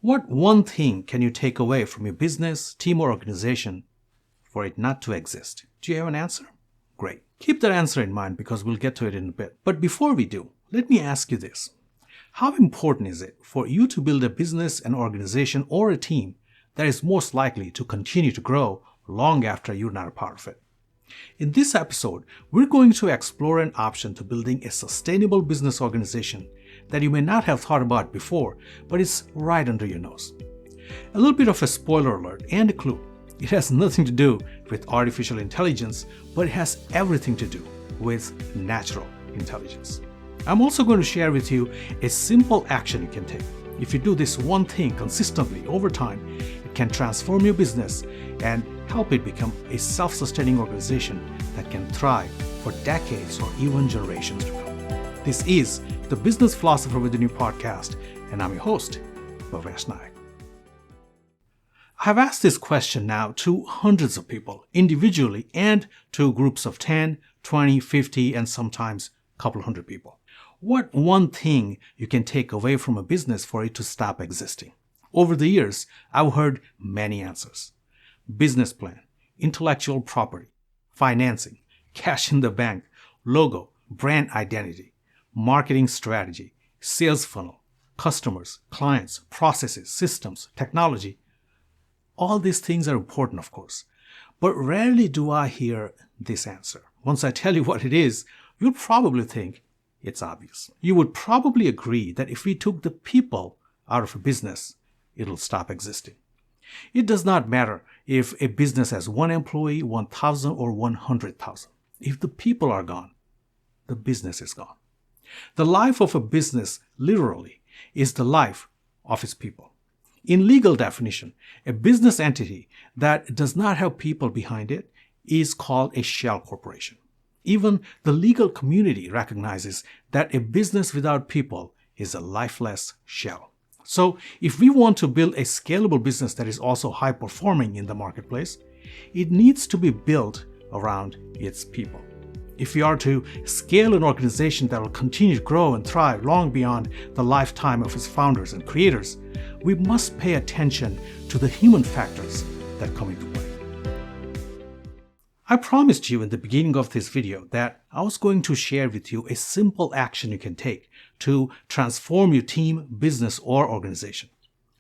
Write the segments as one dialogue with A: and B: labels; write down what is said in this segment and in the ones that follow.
A: What one thing can you take away from your business, team, or organization for it not to exist? Do you have an answer? Great. Keep that answer in mind because we'll get to it in a bit. But before we do, let me ask you this. How important is it for you to build a business, an organization, or a team that is most likely to continue to grow long after you're not a part of it? In this episode, we're going to explore an option to building a sustainable business organization that you may not have thought about before, but it's right under your nose. A little bit of a spoiler alert and a clue. It has nothing to do with artificial intelligence, but it has everything to do with natural intelligence. I'm also going to share with you a simple action you can take. If you do this one thing consistently over time, it can transform your business and help it become a self-sustaining organization that can thrive for decades or even generations to come. This is the Business Philosopher Within You podcast, and I'm your host, Bhavesh Naik. I've asked this question now to hundreds of people individually and to groups of 10, 20, 50, and sometimes a couple hundred people. What one thing you can take away from a business for it to stop existing? Over the years, I've heard many answers. Business plan, intellectual property, financing, cash in the bank, logo, brand identity, marketing strategy, sales funnel, customers, clients, processes, systems, technology. All these things are important, of course, but rarely do I hear this answer. Once I tell you what it is, you'll probably think it's obvious. You would probably agree that if we took the people out of a business, it'll stop existing. It does not matter if a business has 1 employee, 1,000, or 100,000. If the people are gone, the business is gone. The life of a business, literally, is the life of its people. In legal definition, a business entity that does not have people behind it is called a shell corporation. Even the legal community recognizes that a business without people is a lifeless shell. So if we want to build a scalable business that is also high performing in the marketplace, it needs to be built around its people. If we are to scale an organization that will continue to grow and thrive long beyond the lifetime of its founders and creators, we must pay attention to the human factors that come into play. I promised you in the beginning of this video that I was going to share with you a simple action you can take to transform your team, business, or organization.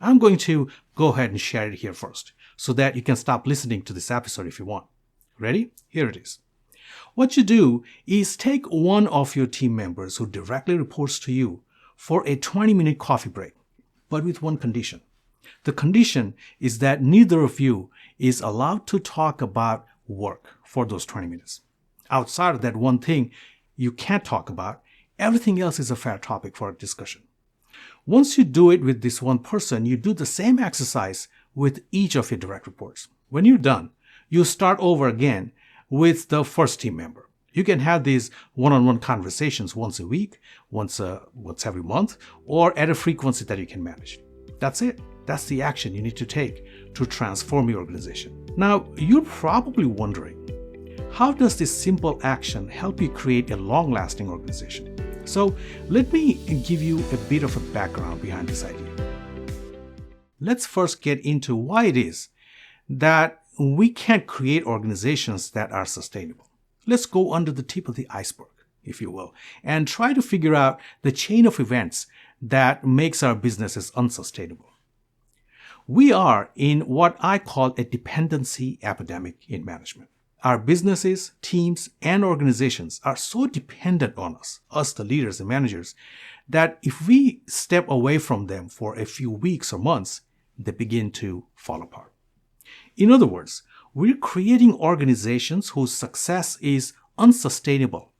A: I'm going to go ahead and share it here first so that you can stop listening to this episode if you want. Ready? Here it is. What you do is take one of your team members who directly reports to you for a 20-minute coffee break, but with one condition. The condition is that neither of you is allowed to talk about work for those 20 minutes. Outside of that one thing you can't talk about, everything else is a fair topic for discussion. Once you do it with this one person, you do the same exercise with each of your direct reports. When you're done, you start over again with the first team member. You can have these one-on-one conversations once a week, once every month, or at a frequency that you can manage. That's it. That's the action you need to take to transform your organization. Now, you're probably wondering, how does this simple action help you create a long-lasting organization? So let me give you a bit of a background behind this idea. Let's first get into why it is that we can't create organizations that are sustainable. Let's go under the tip of the iceberg, if you will, and try to figure out the chain of events that makes our businesses unsustainable. We are in what I call a dependency epidemic in management. Our businesses, teams, and organizations are so dependent on us the leaders and managers, that if we step away from them for a few weeks or months, they begin to fall apart. In other words, we're creating organizations whose success is unsustainable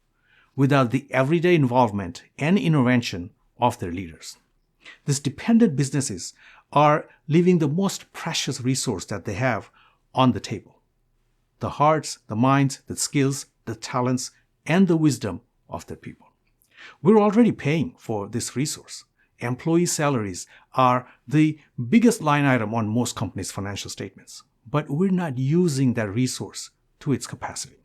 A: without the everyday involvement and intervention of their leaders. These dependent businesses are leaving the most precious resource that they have on the table: the hearts, the minds, the skills, the talents, and the wisdom of their people. We're already paying for this resource. Employee salaries are the biggest line item on most companies' financial statements, but we're not using that resource to its capacity.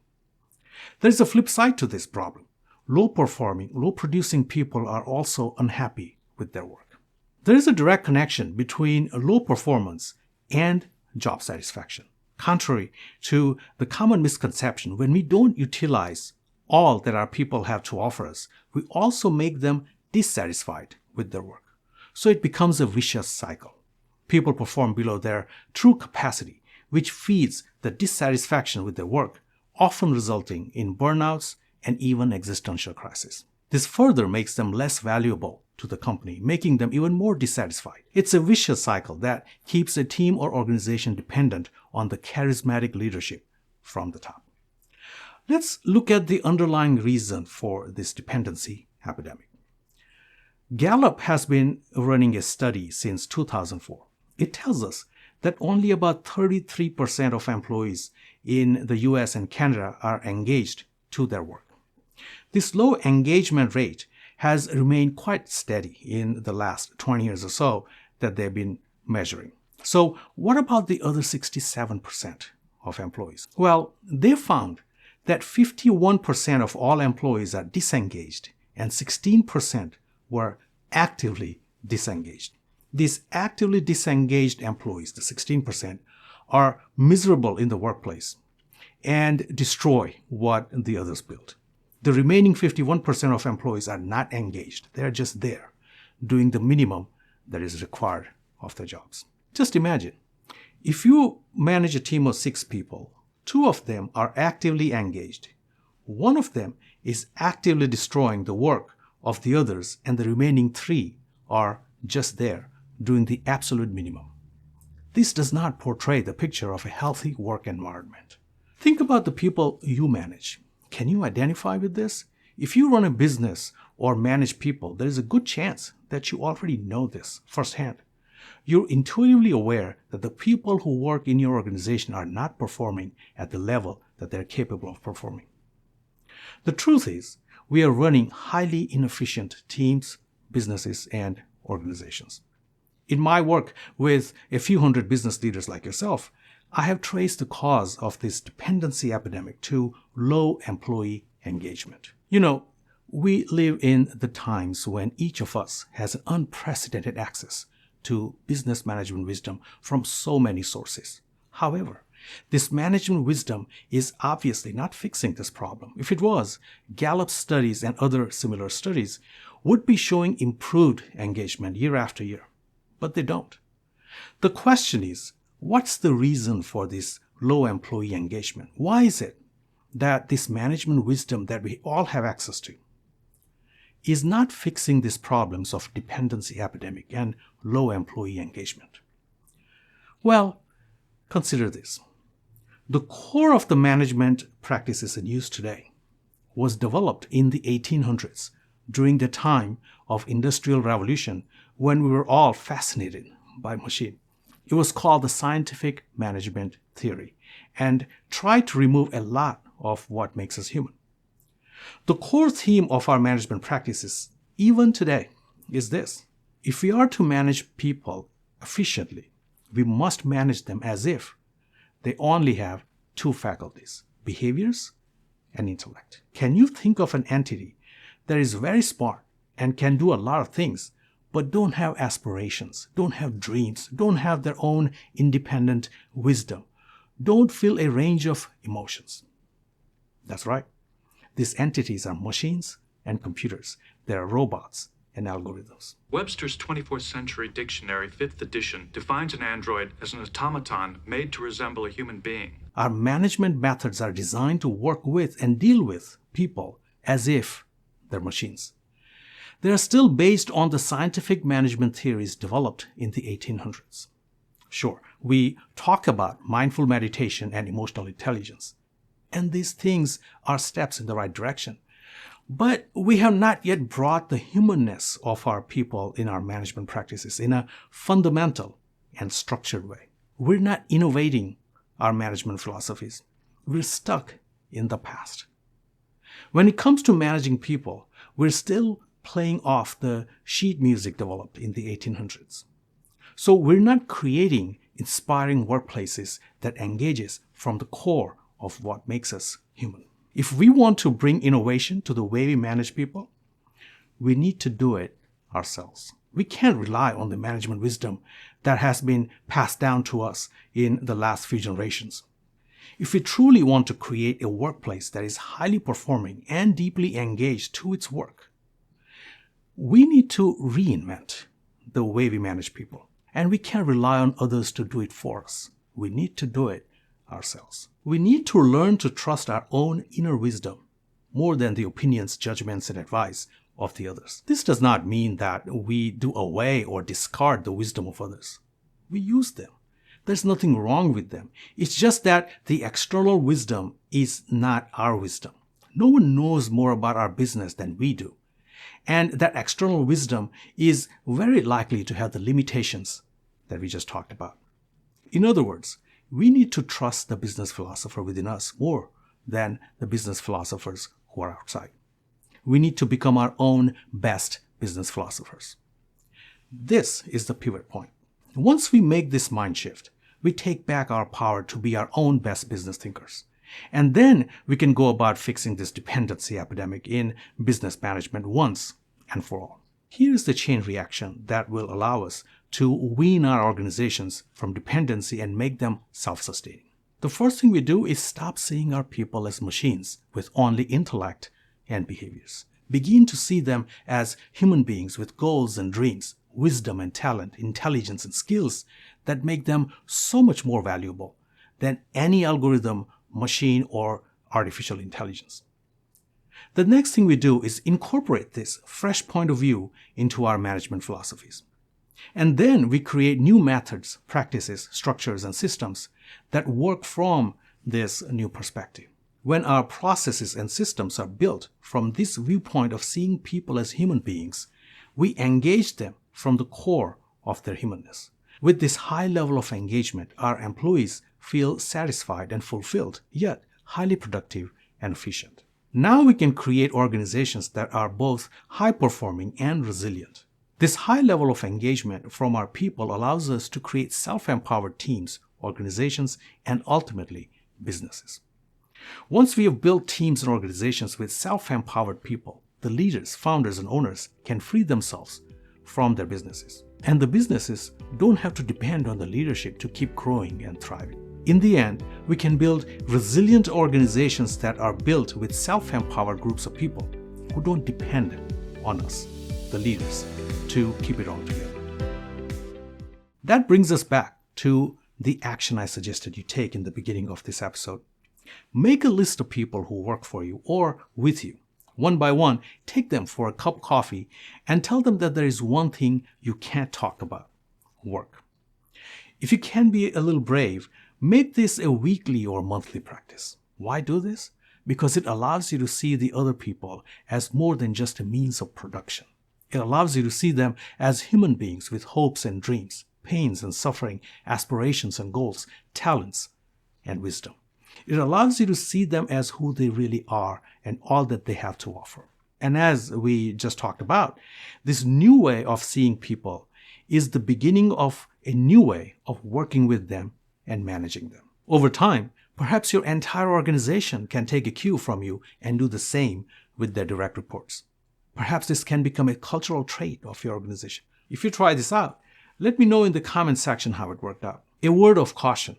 A: There's a flip side to this problem. Low-performing, low-producing people are also unhappy with their work. There is a direct connection between low performance and job satisfaction. Contrary to the common misconception, when we don't utilize all that our people have to offer us, we also make them dissatisfied with their work. So it becomes a vicious cycle. People perform below their true capacity, which feeds the dissatisfaction with their work, often resulting in burnouts and even existential crisis. This further makes them less valuable to the company, making them even more dissatisfied. It's a vicious cycle that keeps a team or organization dependent on the charismatic leadership from the top. Let's look at the underlying reason for this dependency epidemic. Gallup has been running a study since 2004. It tells us that only about 33% of employees in the US and Canada are engaged to their work. This low engagement rate has remained quite steady in the last 20 years or so that they've been measuring. So what about the other 67% of employees? Well, they found that 51% of all employees are disengaged and 16% were actively disengaged. These actively disengaged employees, the 16%, are miserable in the workplace and destroy what the others built. The remaining 51% of employees are not engaged. They're just there, doing the minimum that is required of their jobs. Just imagine, if you manage a team of 6 people, 2 of them are actively engaged. 1 of them is actively destroying the work of the others, and the remaining 3 are just there, doing the absolute minimum. This does not portray the picture of a healthy work environment. Think about the people you manage. Can you identify with this? If you run a business or manage people, there is a good chance that you already know this firsthand. You're intuitively aware that the people who work in your organization are not performing at the level that they're capable of performing. The truth is, we are running highly inefficient teams, businesses, and organizations. In my work with a few hundred business leaders like yourself, I have traced the cause of this dependency epidemic to low employee engagement. You know, we live in the times when each of us has unprecedented access to business management wisdom from so many sources. However, this management wisdom is obviously not fixing this problem. If it was, Gallup studies and other similar studies would be showing improved engagement year after year, but they don't. The question is, what's the reason for this low employee engagement? Why is it that this management wisdom that we all have access to is not fixing these problems of dependency epidemic and low employee engagement? Well, consider this. The core of the management practices in use today was developed in the 1800s during the time of Industrial Revolution when we were all fascinated by machine. It was called the scientific management theory and tried to remove a lot of what makes us human. The core theme of our management practices, even today, is this. If we are to manage people efficiently, we must manage them as if they only have 2 faculties, behaviors and intellect. Can you think of an entity that is very smart and can do a lot of things, but don't have aspirations, don't have dreams, don't have their own independent wisdom, don't feel a range of emotions? That's right. These entities are machines and computers. They are robots and algorithms.
B: Webster's 24th Century Dictionary, 5th edition, defines an android as an automaton made to resemble a human being.
A: Our management methods are designed to work with and deal with people as if they're machines. They are still based on the scientific management theories developed in the 1800s. Sure, we talk about mindful meditation and emotional intelligence, and these things are steps in the right direction. But we have not yet brought the humanness of our people in our management practices in a fundamental and structured way. We're not innovating our management philosophies. We're stuck in the past. When it comes to managing people, we're still playing off the sheet music developed in the 1800s. So we're not creating inspiring workplaces that engages from the core of what makes us human. If we want to bring innovation to the way we manage people, we need to do it ourselves. We can't rely on the management wisdom that has been passed down to us in the last few generations. If we truly want to create a workplace that is highly performing and deeply engaged to its work, we need to reinvent the way we manage people. And we can't rely on others to do it for us. We need to do it ourselves. We need to learn to trust our own inner wisdom more than the opinions, judgments, and advice of the others. This does not mean that we do away or discard the wisdom of others. We use them. There's nothing wrong with them. It's just that the external wisdom is not our wisdom. No one knows more about our business than we do. And that external wisdom is very likely to have the limitations that we just talked about. In other words, we need to trust the business philosopher within us more than the business philosophers who are outside. We need to become our own best business philosophers. This is the pivot point. Once we make this mind shift, we take back our power to be our own best business thinkers. And then we can go about fixing this dependency epidemic in business management once and for all. Here is the chain reaction that will allow us to wean our organizations from dependency and make them self-sustaining. The first thing we do is stop seeing our people as machines with only intellect and behaviors. Begin to see them as human beings with goals and dreams, wisdom and talent, intelligence and skills that make them so much more valuable than any algorithm, machine, or artificial intelligence. The next thing we do is incorporate this fresh point of view into our management philosophies. And then we create new methods, practices, structures, and systems that work from this new perspective. When our processes and systems are built from this viewpoint of seeing people as human beings, we engage them from the core of their humanness. With this high level of engagement, our employees feel satisfied and fulfilled, yet highly productive and efficient. Now we can create organizations that are both high-performing and resilient. This high level of engagement from our people allows us to create self-empowered teams, organizations, and ultimately businesses. Once we have built teams and organizations with self-empowered people, the leaders, founders, and owners can free themselves from their businesses. And the businesses don't have to depend on the leadership to keep growing and thriving. In the end, we can build resilient organizations that are built with self-empowered groups of people who don't depend on us, the leaders, to keep it all together. That brings us back to the action I suggested you take in the beginning of this episode. Make a list of people who work for you or with you. One by one, take them for a cup of coffee and tell them that there is one thing you can't talk about: work. If you can be a little brave, make this a weekly or monthly practice. Why do this? Because it allows you to see the other people as more than just a means of production. It allows you to see them as human beings with hopes and dreams, pains and suffering, aspirations and goals, talents and wisdom. It allows you to see them as who they really are and all that they have to offer. And as we just talked about, this new way of seeing people is the beginning of a new way of working with them and managing them. Over time, perhaps your entire organization can take a cue from you and do the same with their direct reports. Perhaps this can become a cultural trait of your organization. If you try this out, let me know in the comment section how it worked out. A word of caution.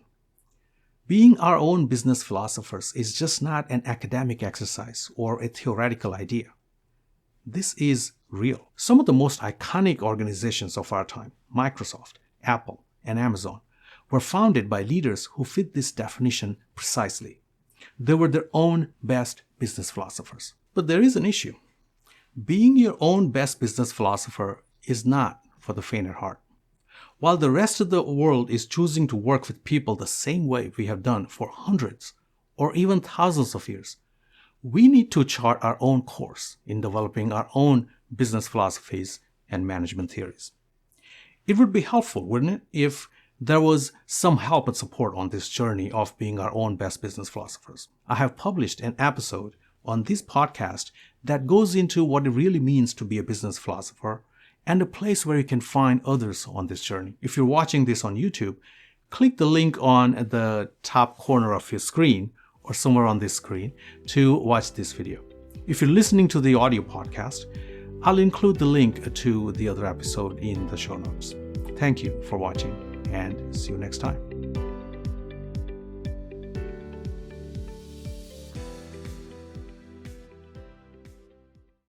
A: Being our own business philosophers is just not an academic exercise or a theoretical idea. This is real. Some of the most iconic organizations of our time, Microsoft, Apple, and Amazon, were founded by leaders who fit this definition precisely. They were their own best business philosophers. But there is an issue. Being your own best business philosopher is not for the faint at heart. While the rest of the world is choosing to work with people the same way we have done for hundreds or even thousands of years, we need to chart our own course in developing our own business philosophies and management theories. It would be helpful, wouldn't it, if there was some help and support on this journey of being our own best business philosophers. I have published an episode on this podcast that goes into what it really means to be a business philosopher and a place where you can find others on this journey. If you're watching this on YouTube, click the link on the top corner of your screen or somewhere on this screen to watch this video. If you're listening to the audio podcast, I'll include the link to the other episode in the show notes. Thank you for watching and see you next time.